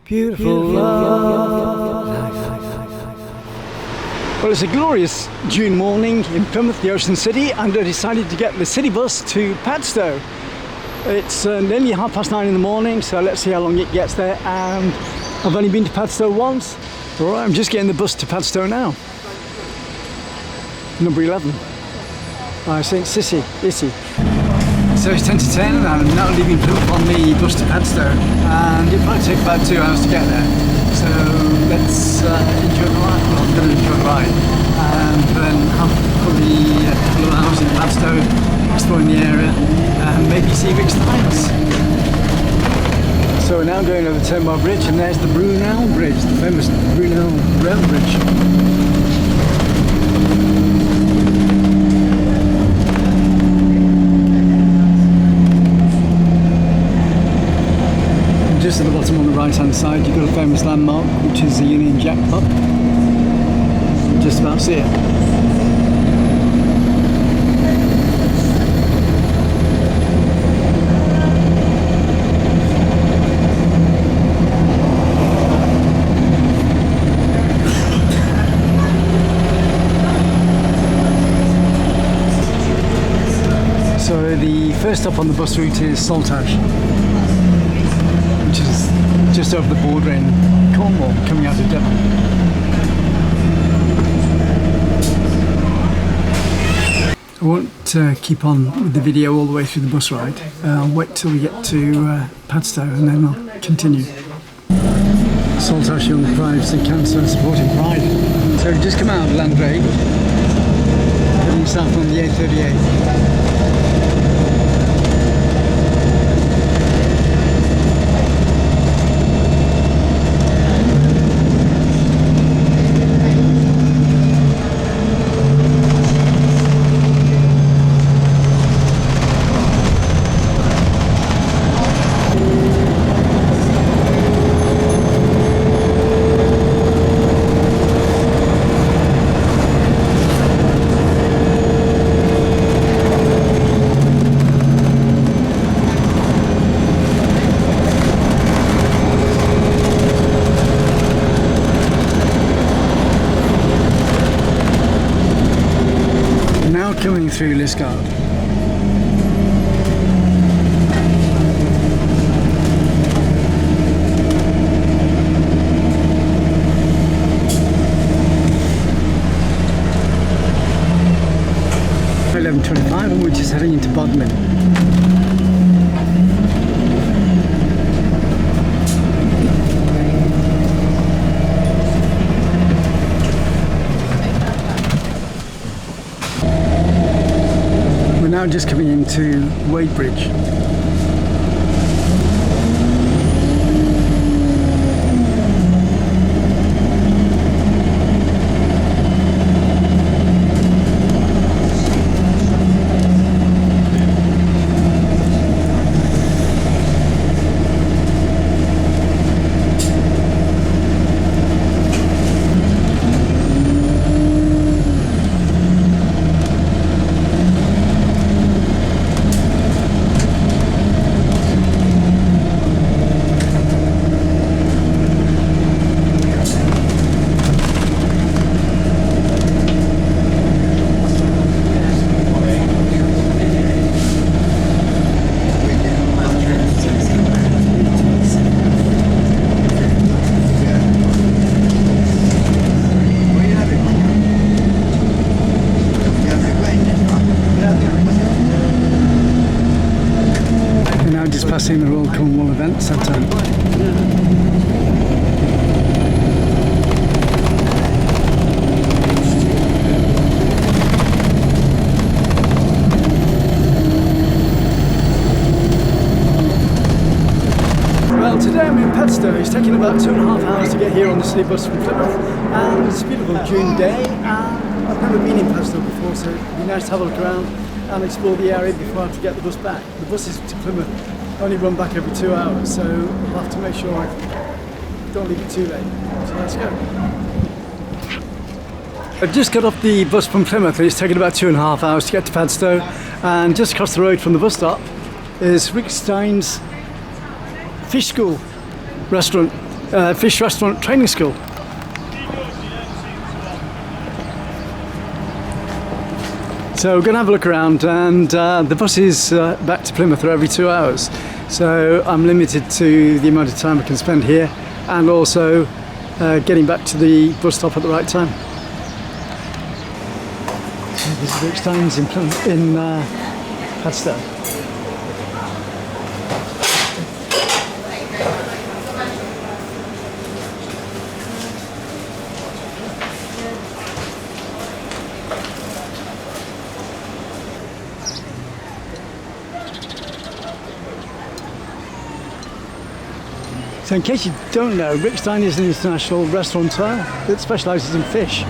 Beautiful love. Well, it's a glorious June morning in Plymouth, the ocean city, and I decided to get the city bus to Padstow. It's nearly 9:30 in the morning, so let's see how long it gets there. And I've only been to Padstow once. All right, I'm just getting the bus to Padstow now. Number 11. St. Issy. So it's 10 to 10 and I'm now leaving Plymouth on the bus to Padstow, and it'll probably take about 2 hours to get there. So let's enjoy the ride. Well, I'm going to enjoy the ride and then have probably a couple of hours in Padstow, exploring the area and maybe see Rick's Lights. So we're now going over the Turnbar Bridge, and there's the Brunel Bridge, the famous Brunel Rail Bridge. Just at the bottom on the right hand side you've got a famous landmark, which is the Union Jack pub. Just about see it. So the first stop on the bus route is Saltash, which is just over the border in Cornwall, coming out of Devon. I won't keep on with the video all the way through the bus ride. I'll wait till we get to Padstow and then I'll continue. Saltash Young Prides and Cancer Supporting Pride. So we've just come out of Landraig, heading south on the A38. Coming through Liskard. At 11:25 and we're just heading into Bodmin. Now just coming into Wadebridge. Passing the Royal Cornwall Event Centre. Well, today I'm in Padstow. It's taken about 2.5 hours to get here on the city bus from Plymouth, and it's a beautiful June day, and I've never been in Padstow before, so it'd be nice to have a look around and explore the area before I have to get the bus back. The bus is to Plymouth. Only run back every 2 hours, so I'll have to make sure I don't leave it too late. So let's go. I've just got off the bus from Plymouth. It's taken about 2.5 hours to get to Padstow, and just across the road from the bus stop is Rick Stein's Fish School restaurant. fish restaurant training school. So we're going to have a look around, and the buses back to Plymouth are every 2 hours. So I'm limited to the amount of time I can spend here, and also getting back to the bus stop at the right time. So this is Rick Stein's in Padstow. So in case you don't know, Rick Stein is an international restaurateur that specialises in fish.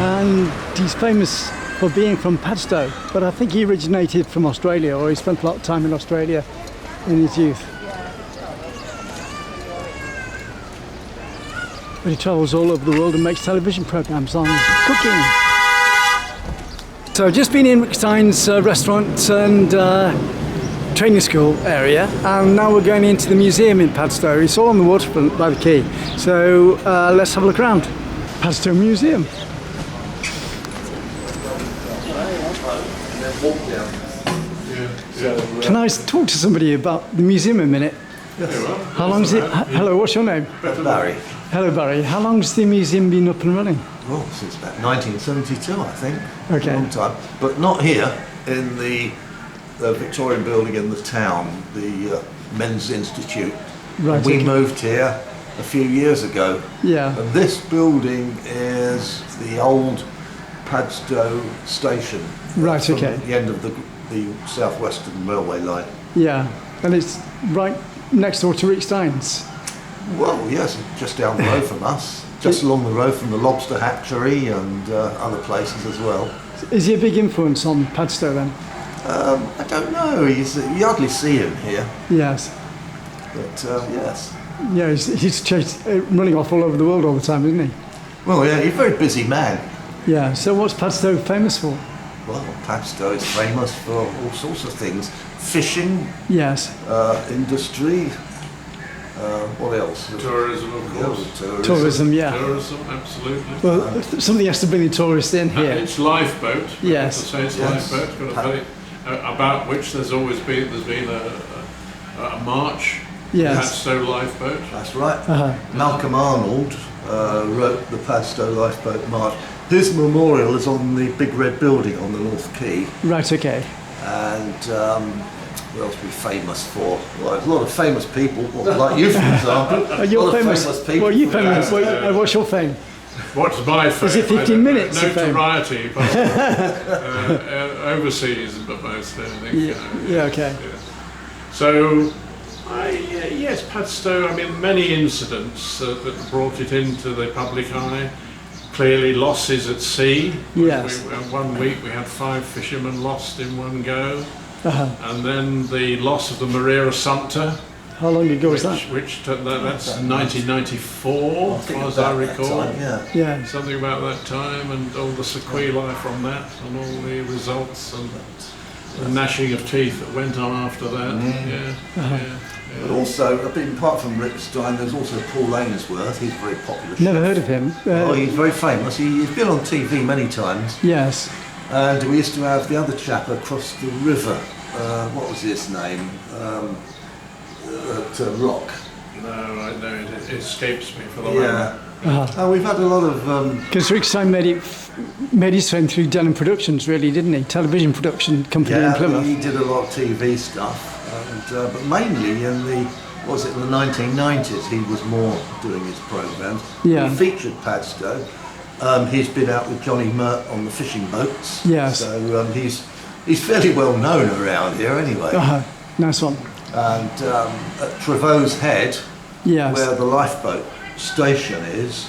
And he's famous for being from Padstow, but I think he originated from Australia, or he spent a lot of time in Australia in his youth. But he travels all over the world and makes television programmes on cooking. So I've just been in Rick Stein's restaurant and training school area, and now we're going into the museum in Padstow. It's all on the waterfront by the quay. So let's have a look around. Padstow Museum. Can I talk to somebody about the museum a minute? Yes. How long is it? Hello, what's your name? Barry. Hello, Barry. How long has the museum been up and running? Well, since about 1972, I think. Okay. A long time. But not here, in the Victorian building in the town, the Men's Institute. Right. We moved here a few years ago. Yeah. And this building is the old Padstow station. Right, from okay. the end of the South Western Railway line. Yeah. And it's right next door to Rick Stein's. Well, yes, just down the road from us. Just along the road from the lobster hatchery and other places as well. Is he a big influence on Padstow then? I don't know. You hardly see him here, Yes. but yes. Yeah, he's running off all over the world all the time, isn't he? Well, yeah, he's a very busy man. Yeah. So what's Padstow famous for? Well, Padstow is famous for all sorts of things. Fishing, Yes. industry, what else? Tourism, of course. Tourism, yeah. Tourism, absolutely. Well, somebody has to bring the tourists in here. It's lifeboat. Yes. To say it's Yes. lifeboat, about which there's been a march. Yes. Padstow lifeboat. That's right. Uh-huh. Malcolm Arnold wrote the Padstow Lifeboat March. His memorial is on the big red building on the North Quay. Right. Okay. And what else are we famous for? Well, there's a lot of famous people, well, like you, for example. You're a lot famous. of famous people. What are you famous? What's your fame? What's my fame? Is it 15 minutes of fame? Notoriety, but overseas, but mostly, I think. Yeah. Okay. Yeah. So, yes, Padstow, I mean, many incidents that brought it into the public eye. Clearly losses at sea. Yes. One week we had 5 fishermen lost in one go. Uh-huh. And then the loss of the Maria Assumpta. How long ago was that? That's 1994, as far as I recall. Time, yeah. Yeah. Something about that time, and all the sequelae from that, and all the results, and the gnashing of teeth that went on after that. But also, apart from Rick Stein, there's also Paul Ainsworth. He's a very popular. Never chef. heard of him. He's very famous. He's been on TV many times. Yes. And we used to have the other chap across the river. What was his name? At Rock. No, it escapes me for the Yeah. moment. Uh-huh. We've had a lot of. Because Rick Stein made his fame through Denham Productions, really, didn't he? Television production company in Plymouth. He did a lot of TV stuff, and, but mainly in the 1990s, he was more doing his programmes. Yeah. He featured Padstow. He's been out with Johnny Mert on the fishing boats. Yes. So he's fairly well known around here anyway. Nice one. And at Trevose Head, Yes. where the lifeboat station is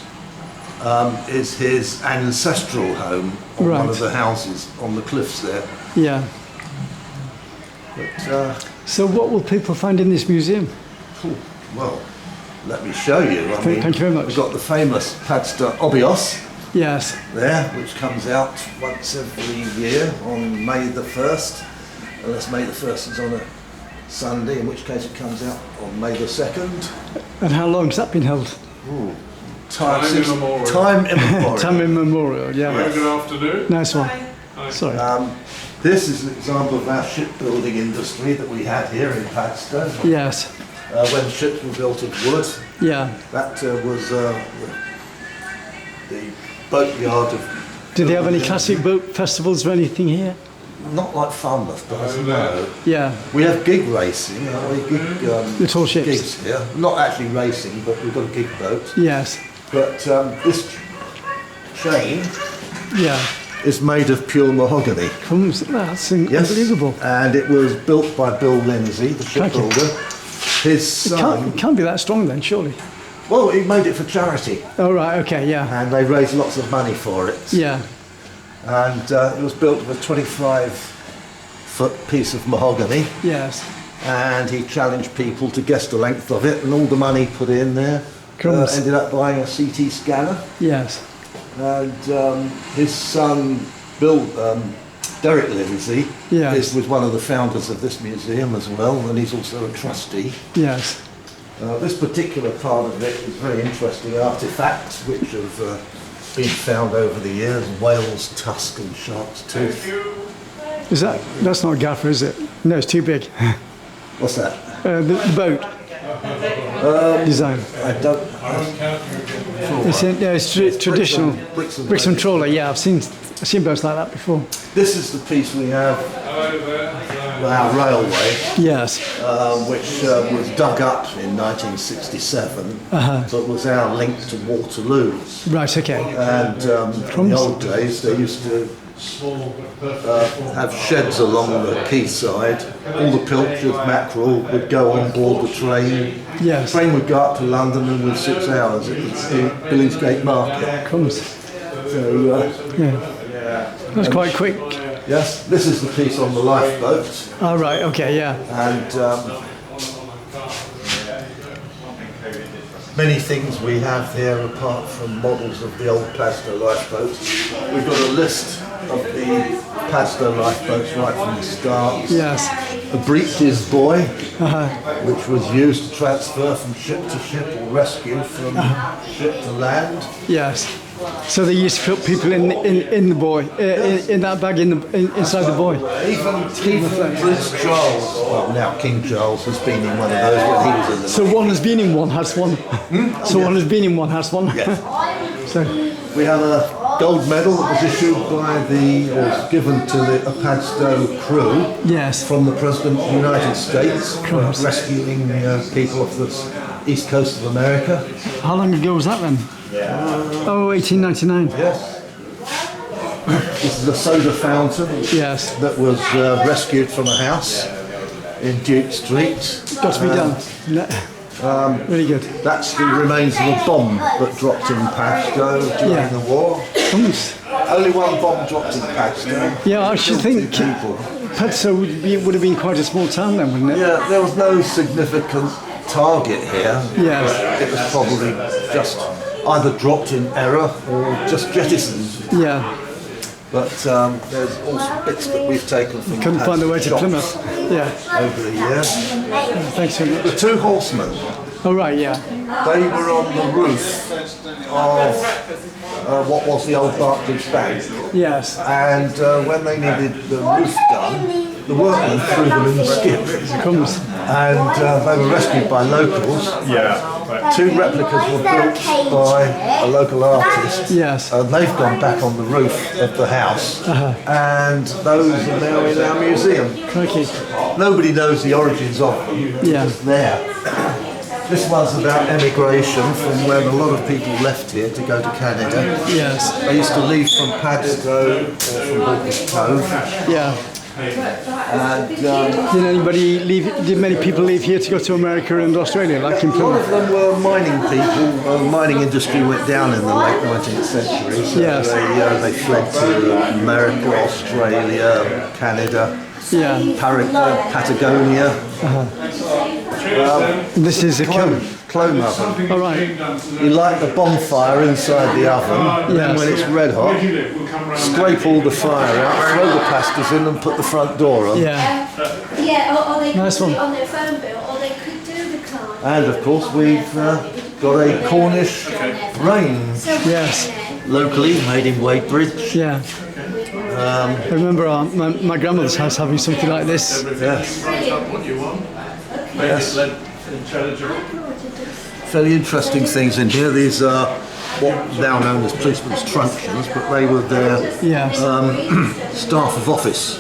his ancestral home on one Right. of the houses on the cliffs there. Yeah. But, So what will people find in this museum? well, let me show you. Thank you very much. We've got the famous Padstow Obios Yes. there, which comes out once every year on May the 1st. Unless May the 1st is on a Sunday, in which case it comes out on May the 2nd. And how long has that been held? Time immemorial. Time immemorial. Time immemorial, yeah. Very good afternoon. Nice one. Sorry. This is an example of our shipbuilding industry that we had here in Padstow. Yes. When ships were built of wood, Yeah. that was the boatyard of... Did they have any classic boat festivals or anything here? Not like Falmouth does, no. Yeah. We have gig racing, The tall ships. gigs here. Not actually racing, but we've got a gig boat. Yes. But this chain Yeah. is made of pure mahogany. That's unbelievable. And it was built by Bill Lindsay, the shipbuilder. His son... It can't be that strong then, surely. Well, he made it for charity. Oh, right, okay, yeah. And they raised lots of money for it. Yeah. And it was built with a 25-foot piece of mahogany. Yes. And he challenged people to guess the length of it, and all the money put in there ended up buying a CT scanner. Yes. And his son, Derek Lindsay, was one of the founders of this museum as well, and he's also a trustee. Yes. This particular part of it is very interesting artefacts which have been found over the years: whale's tusk and shark's tooth. That's not a gaffer, is it? No, it's too big. What's that? The boat design. I don't. It's traditional. Bricks and trawler. Yeah, I've seen boats like that before. This is the piece we have. Our railway, yes, which was dug up in 1967, but was our link to Waterloo. Right, okay. And in the old days, they used to have sheds along the quayside. All the pilchards, mackerel would go on board the train. Yes. The train would go up to London, and within 6 hours it was the Billingsgate Market. Crumbs. So, that's quite quick. Yes, this is the piece on the lifeboat. Oh, right, okay, yeah. And many things we have here apart from models of the old Padstow lifeboats. We've got a list of the Padstow lifeboats right from the start. Yes. The breeches buoy, which was used to transfer from ship to ship or rescue from ship to land. Yes. So they used to put people in the buoy, in that bag inside the buoy. Even Prince Charles, well now King Charles, has been in one of those when he was in the... So one has been in one, has one. So one has been in one, has one. Yes. So we have a gold medal that was issued by or given to the Padstow crew. Yes. From the President of the United States for rescuing people off the east coast of America. How long ago was that then? 1899. Yes. This is a soda fountain. Yes. That was rescued from a house in Duke Street. Got to be done. Really good. That's the remains of a bomb that dropped in Padstow during the war. Only one bomb dropped in Padstow. Yeah, I should think Padstow would have been quite a small town then, wouldn't it? Yeah, there was no significant target here. Yes. It was probably just either dropped in error or just jettisoned. Yeah. But there's also bits that we've taken from couldn't find the way to Plymouth. Yeah. Over the years. Thanks so much. The two horsemen. Oh right, yeah. They were on the roof of what was the old Barclays Bank. Yes. And when they needed the roof done, the workmen threw them in the skip. And they were rescued by locals. Yeah. Two replicas were built by a local artist. Yes. And they've gone back on the roof of the house. And those are now in our museum. Crikey. Nobody knows the origins of them. Yeah. It's there. This one's about emigration from where a lot of people left here to go to Canada. Yes. They used to leave from Padstow or from Hawke's Cove. Yeah. And did many people leave here to go to America and Australia, like in a lot of Plymouth? them were mining people. The mining industry went down in the late 19th century, so yes. they fled to America, Australia, Canada, Patagonia. This is a clone oven. All right. You light the bonfire inside the oven, and then when it's red hot, scrape all the fire out, throw the pastas in and put the front door on. Yeah. Nice could do one. it on their phone bill, or they could do the card. And of course we've got a Cornish range Yes. locally made in Wadebridge. Yeah. I remember my grandmother's house having something like this. Yes. Write up what you want. Make Yes. it intelligible. Fairly interesting things in here. These are what now known as policemen's truncheons, but they were their Yes. staff of office.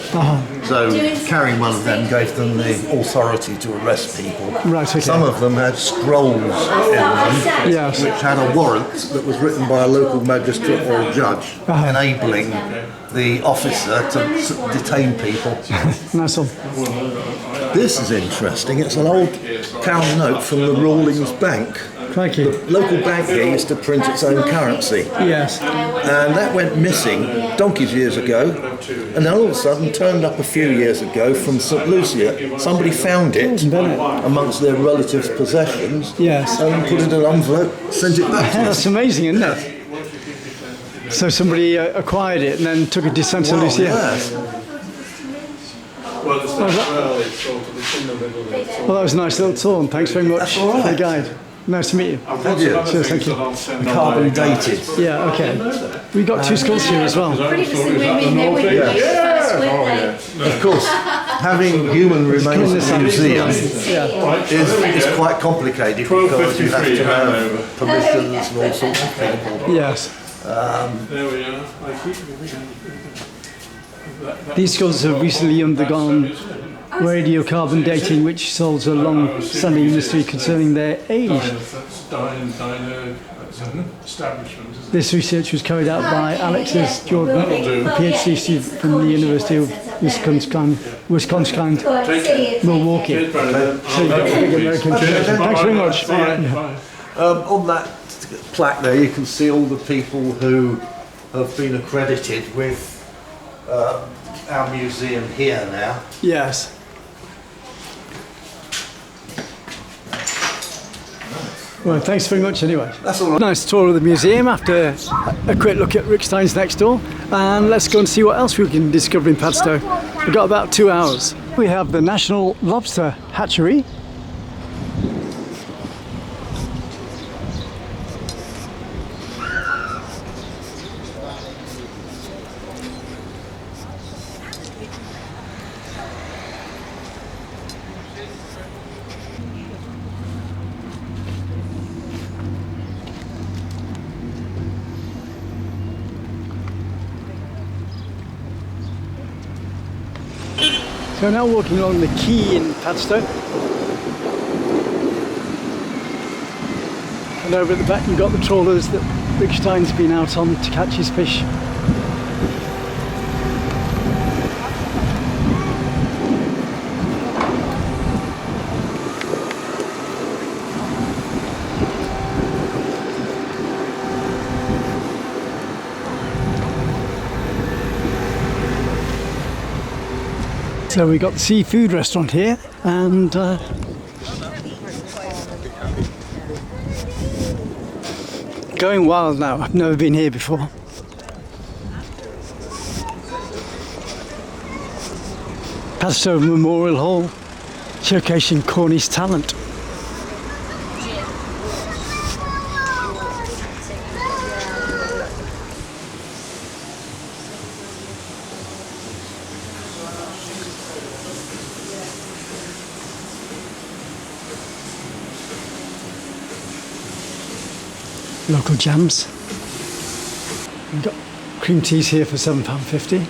So carrying one of them gave them the authority to arrest people. Right, okay. Some of them had scrolls in them, Yes. which had a warrant that was written by a local magistrate or a judge, enabling the officer to detain people. Nice one. This is interesting. It's an old pound note from the Rawlings Bank. Thank you. The local bank here used to print its own currency. Yes. And that went missing donkey's years ago, and then all of a sudden turned up a few years ago from St Lucia. Somebody found it amongst their relatives' possessions, Yes. and put it in an envelope, sent it back to us. That's amazing, isn't it? So somebody acquired it and then took it to Santa Lucia. Yes. Well, it's not well, it's sort of it's in the middle of it. Well, that was a nice little tour, and thanks very much That's all right. for the guide. Nice to meet you. I've got you. some other Cheers, things thank you. that I'll send Carbon on my dated. Yeah, okay. We got two schools here as well. Previously women, they wouldn't make fuss, would they? Of course, having human remains in a museum is quite complicated because you have to have permissions and all sorts of people. Yes. There we are. These schools have recently undergone radiocarbon dating, which solves a long-standing mystery concerning their age. That's dino establishment, isn't it? This research was carried out by Alexis Jordan, a PhD student from the University of Wisconsin, Milwaukee. Cheers, Brandon. So you've got a big American connection. Thanks very much. Bye. Yeah. Bye. On that plaque there, you can see all the people who have been accredited with our museum here now. Yes. Well, thanks very much anyway. That's all right. Nice tour of the museum after a quick look at Rickstein's next door, and let's go and see what else we can discover in Padstow. We've got about 2 hours. We have the National Lobster Hatchery. So now walking along the quay in Padstow. And over at the back you've got the trawlers that Rickstein's been out on to catch his fish. So we got the seafood restaurant here, and going wild now. I've never been here before. Padstow Memorial Hall, showcasing Cornish talent. Local jams. We've got cream teas here for £7.50.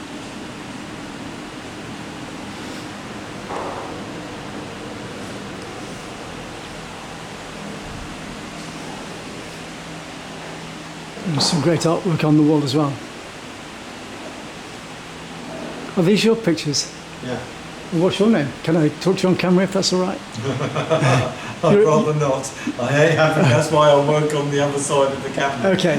There's some great artwork on the wall as well. Are these your pictures? Yeah. And what's your name? Can I talk to you on camera if that's all right? I'd rather not. I hate having, that's why I work on the other side of the camera. Okay.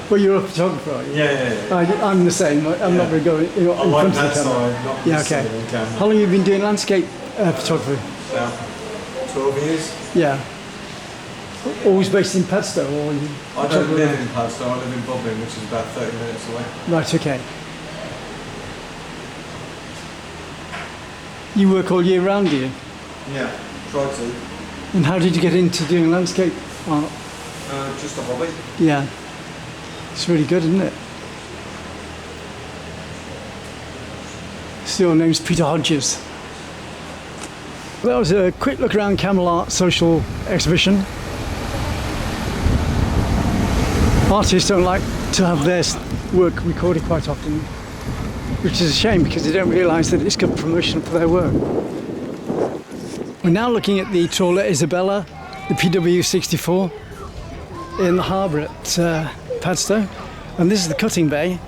Well, you're a photographer, are you? Yeah. I'm the same. I'm not very good in I front like of the that camera. side, not Yeah, this okay. side of the camera. How long have you been doing landscape photography? About 12 years. Yeah. Always based in Padstow, or you? I don't live in Padstow, I live in Bodmin, which is about 30 minutes away. Right. Okay. You work all year round, do you? Yeah, try to. And how did you get into doing landscape art? Just a hobby. Yeah. It's really good, isn't it? So your name's Peter Hodges. That was a quick look around Camel Art social exhibition. Artists don't like to have their work recorded quite often, which is a shame because they don't realise that it's good promotion for their work. We're now looking at the trawler Isabella, the PW64, in the harbour at Padstow, and this is the cutting bay.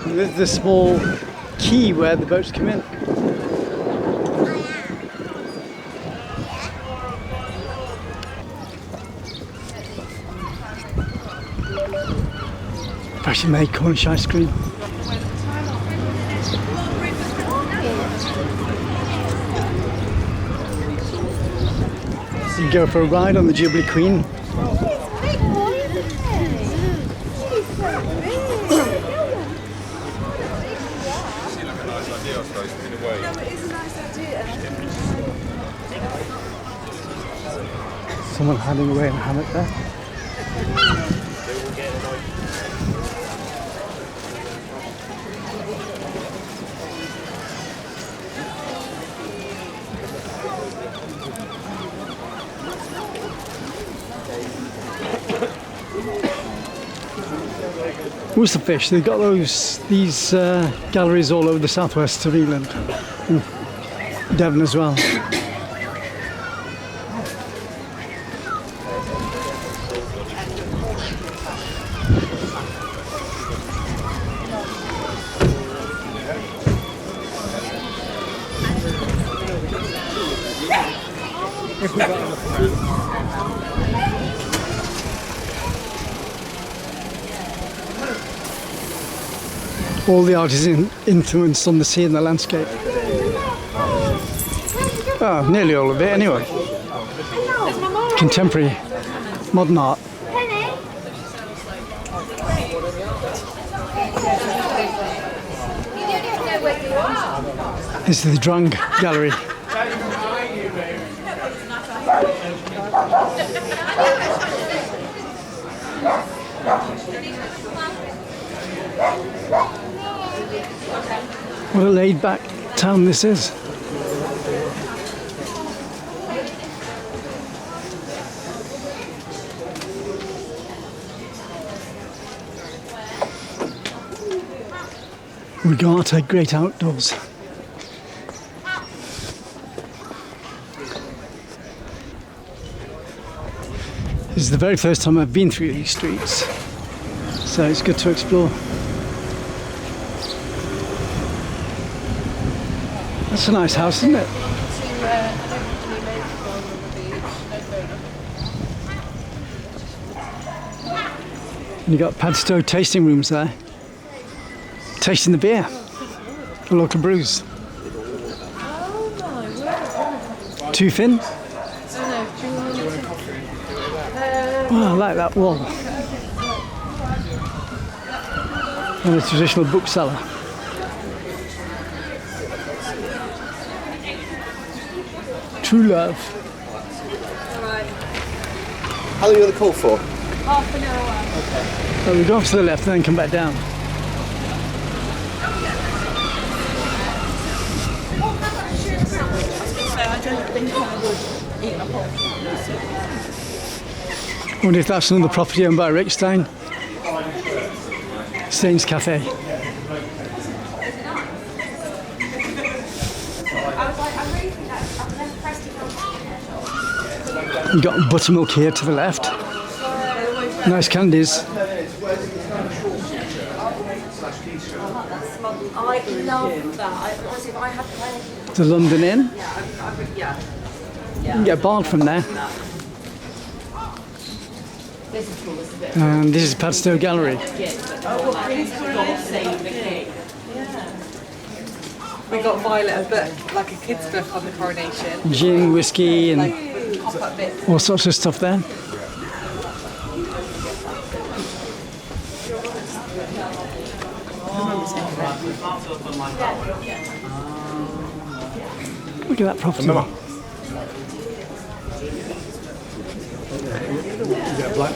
And this is the small quay where the boats come in. Freshly made Cornish ice cream. You go for a ride on the Jubilee Queen. Someone hiding away in a hammock there. Oyster fish, they've got these galleries all over the southwest of England, and Devon as well. All the art is influenced on the sea and the landscape. Oh, nearly all of it anyway. Contemporary, modern art. This is the Drang Gallery. What a laid-back town this is. Regatta, great outdoors. This is the very first time I've been through these streets, so it's good to explore. That's a nice house, isn't it? And you got Padstow tasting rooms there. Tasting the beer, the local brews. Too thin? Oh, I like that wall. And a traditional bookseller. True love. How long are you going to call for? Half an hour. Okay. So we go off to the left and then come back down. I wonder if that's another property owned by Rick Stein. Staines Cafe. You got buttermilk here to the left. Nice candies. I love that. Honestly, if I had plenty. The London Inn. Yeah. You can get barred from there. This is cool. This is a bit. And this is Padstow Gallery. Oh, well, please, God save the king. We got Violet a book, like a kid's book on the coronation. Gin, whiskey, and Like with pop-up bits. all sorts of stuff there. Look at that property. Yeah, black.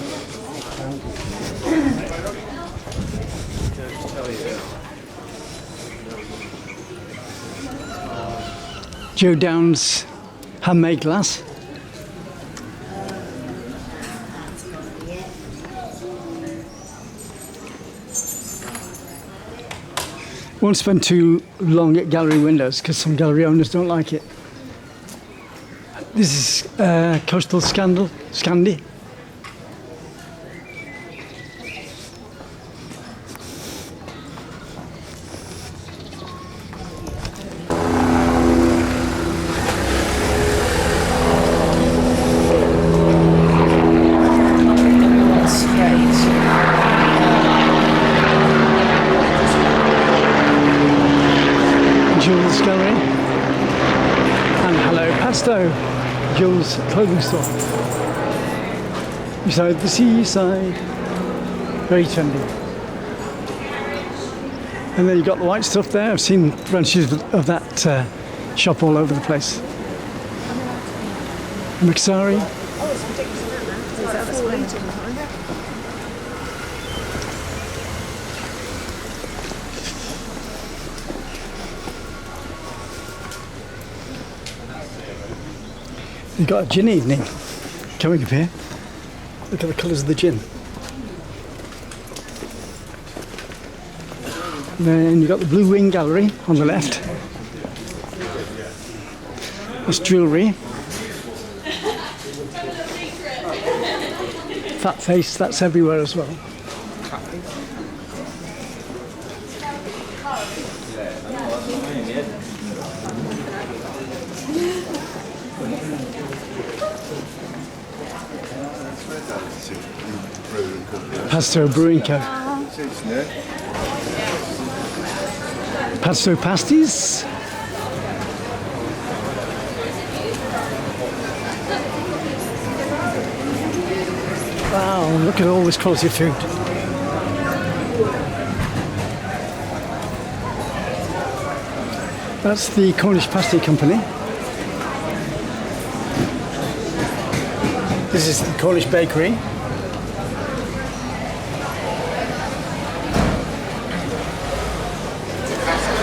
Joe Downs handmade glass. Won't spend too long at gallery windows because some gallery owners don't like it. This is Coastal Scandi. Jules Gallery. And hello, Padstow, Jules clothing store. Beside the seaside, very trendy. And then you've got the white stuff there. I've seen branches of that shop all over the place. Mixari. You've got a gin evening coming up here. Look at the colours of the gin. And then you've got the Blue Wing Gallery on the left. That's jewellery. Fat face, that's everywhere as well. Padstow Brewing Co. Padstow Pasties. Wow, look at all this quality of food. That's the Cornish Pasty Company. This is the Cornish Bakery.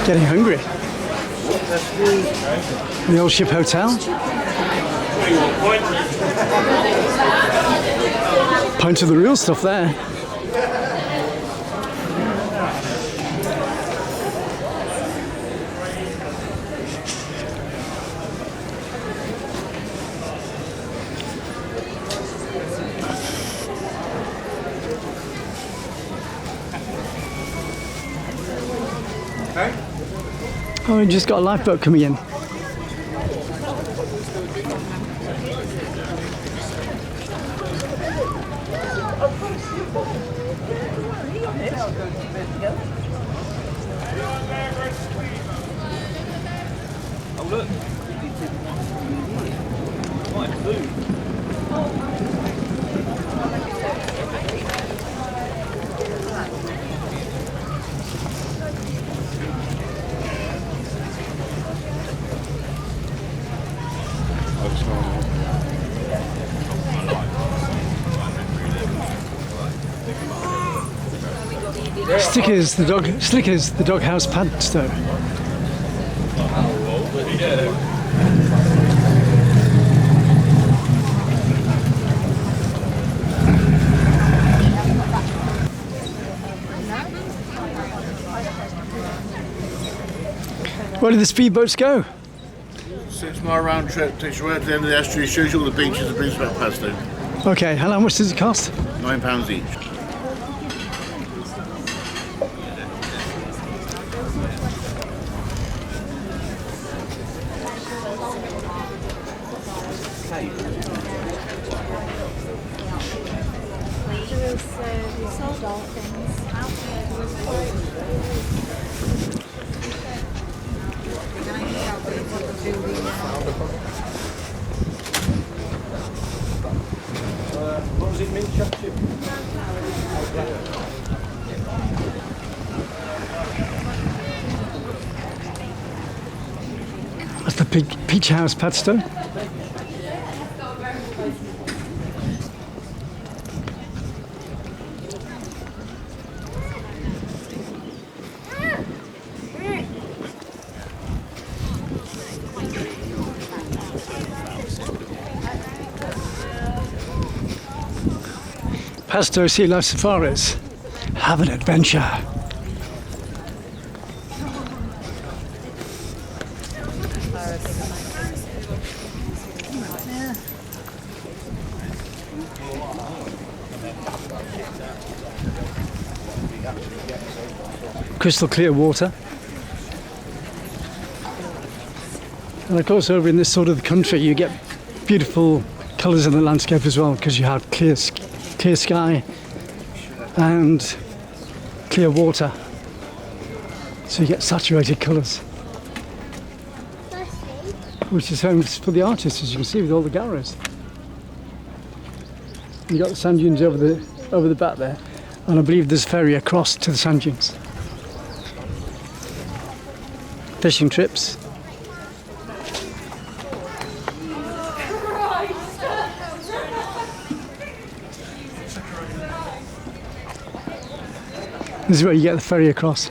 Getting hungry. The Old Ship Hotel. Pint of the real stuff there. Oh, we just got a lifeboat coming in. Oh look! Quite food. Slickers, the doghouse Padstow. Where did the speedboats go? 6 mile round trip, takes you right to the end of the estuary, shows you all the beaches and brings you back Padstow. Okay, how much does it cost? £9 each. We sold all things. What was it, mint chocolate? That's the Peach House, Padstow. Padstow Sea Life Safaris. Have an adventure. Crystal clear water. And of course over in this sort of the country you get beautiful colours in the landscape as well, because you have clear sky and clear water, so you get saturated colours, which is famous for the artists, as you can see with all the galleries. You got the sand dunes over the back there, and I believe there's a ferry across to the sand dunes. Fishing trips. This is where you get the ferry across.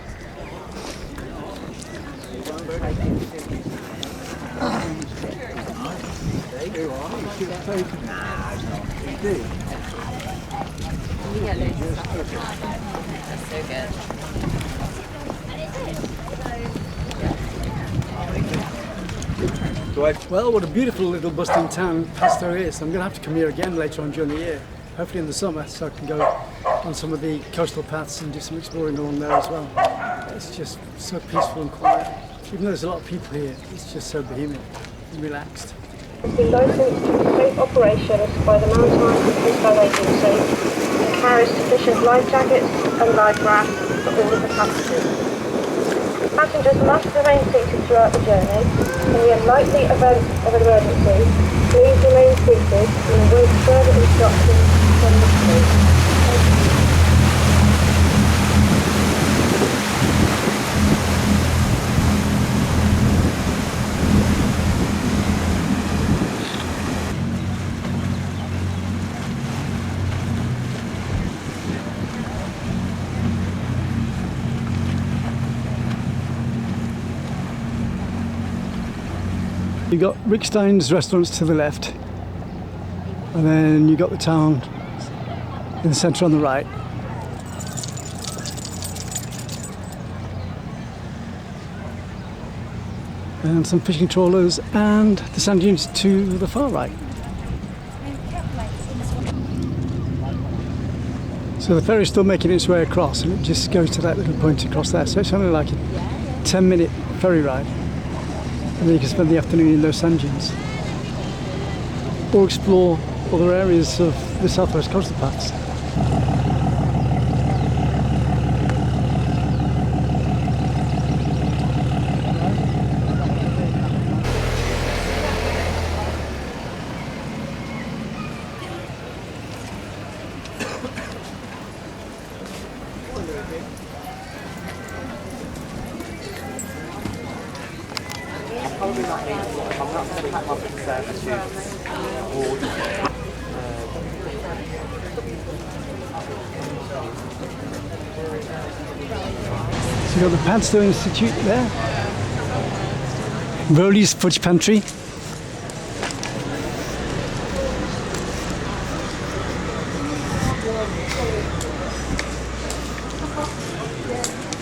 Well, what a beautiful little bustling town Padstow is. I'm going to have to come here again later on during the year, hopefully in the summer, so I can go on some of the coastal paths and do some exploring along there as well. It's just so peaceful and quiet. Even though there's a lot of people here, it's just so bohemian and relaxed. It's been licensed for safe operations by the Maritime Coastal Agency and carries sufficient life jackets and life rafts for all of the passengers. Passengers must remain seated throughout the journey. In the unlikely event of an emergency, please remain seated and await further instructions from the crew. You got Rick Stein's restaurants to the left, and then you got the town in the centre on the right. And some fishing trawlers and the sand dunes to the far right. So the ferry's still making its way across, and it just goes to that little point across there. So it's only like a 10-minute ferry ride. And then you can spend the afternoon in those sand dunes, or explore other areas of the southwest coastal paths. So you've got the Padstow Institute there, Rowley's Fudge Pantry,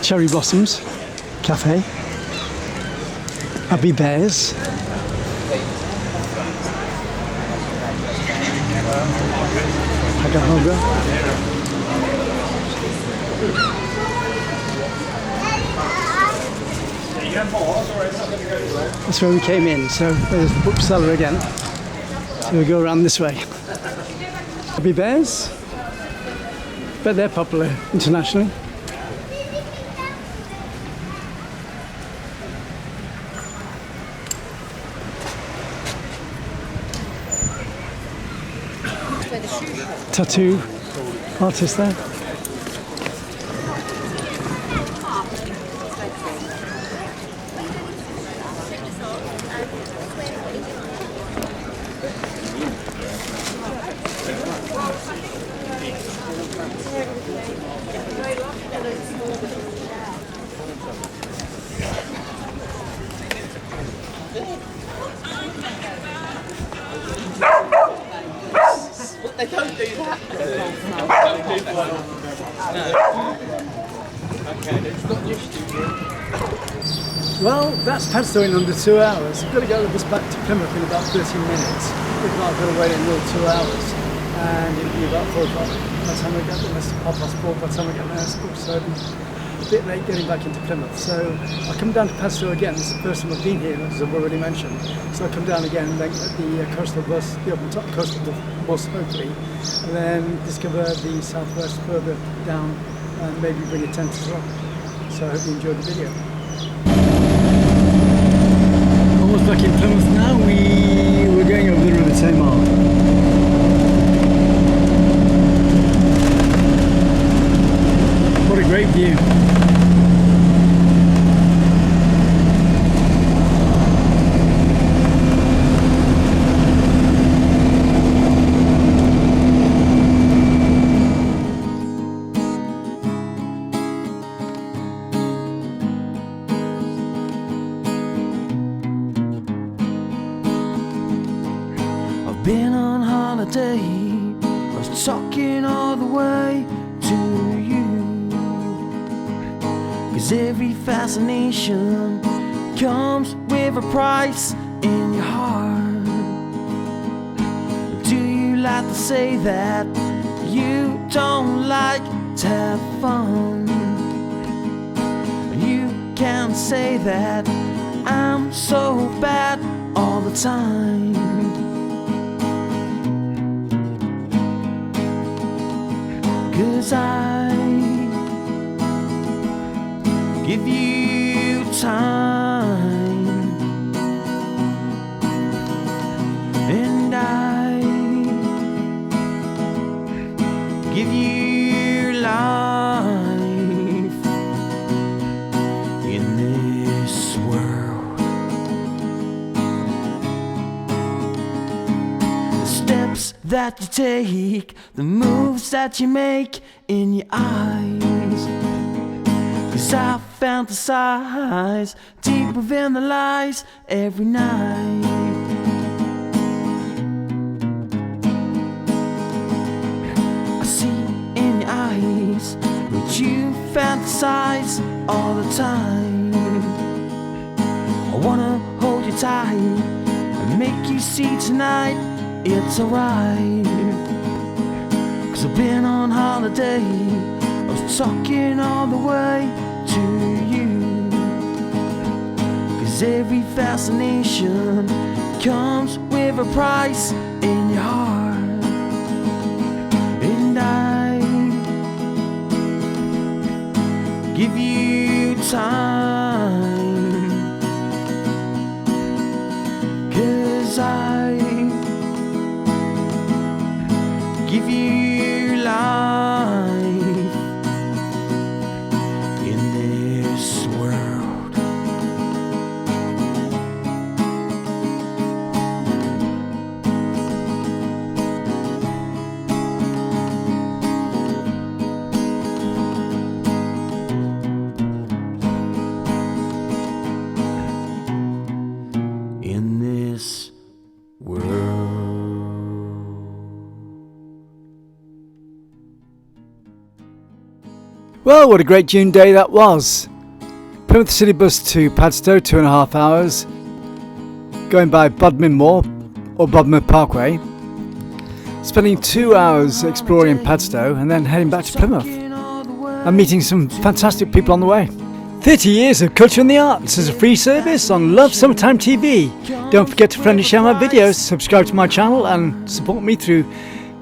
Cherry Blossoms Cafe, Abbey Bears, Hagahoga, that's where we came in, so there's the bookseller again. So we'll go around this way. Abbey Bears, but they're popular internationally. tattoo artist there. They don't do that. Okay, it's not used to it. Well, that's Padstow in under 2 hours. I've got to get the bus back to Plymouth in about 13 minutes. If not, I've got to wait another 2 hours. And it'll be about 4 o'clock by the time I get there. It's 4:30 by the time I get there. So it'll be a bit late getting back into Plymouth. So I'll come down to Padstow again. This is the first time I've been here, as I've already mentioned. So I'll come down again and then get the coastal bus, the open top coastal bus hopefully, and then discover the southwest further down and maybe bring a tent as well. So I hope you enjoyed the video. Almost back in Plymouth now. We're going over the River Tamar. What a great view. Been on holiday, I was talking all the way to you. 'Cause every fascination comes with a price in your heart. Do you like to say that you don't like to have fun? You can't say that I'm so bad all the time. 'Cause I give you time, and I give you life in this world. The steps that you take, the moves that you make in your eyes. 'Cause I fantasize deep within the lies every night. I see in your eyes what you fantasize all the time. I wanna hold you tight and make you see tonight it's alright. 'Cause I've been on holiday, I was talking all the way to you. 'Cause every fascination comes with a price in your heart. And I give you time, 'cause I give you life in this world. In this world. Well, what a great June day that was. Plymouth City bus to Padstow, 2.5 hours, going by Bodmin Moor or Bodmin Parkway, spending 2 hours exploring Padstow and then heading back to Plymouth and meeting some fantastic people on the way. 30 years of culture and the arts as a free service on Love Summertime TV. Don't forget to friend and share my videos, subscribe to my channel and support me through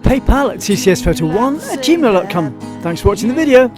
PayPal at tcsphoto1@gmail.com. Thanks for watching the video.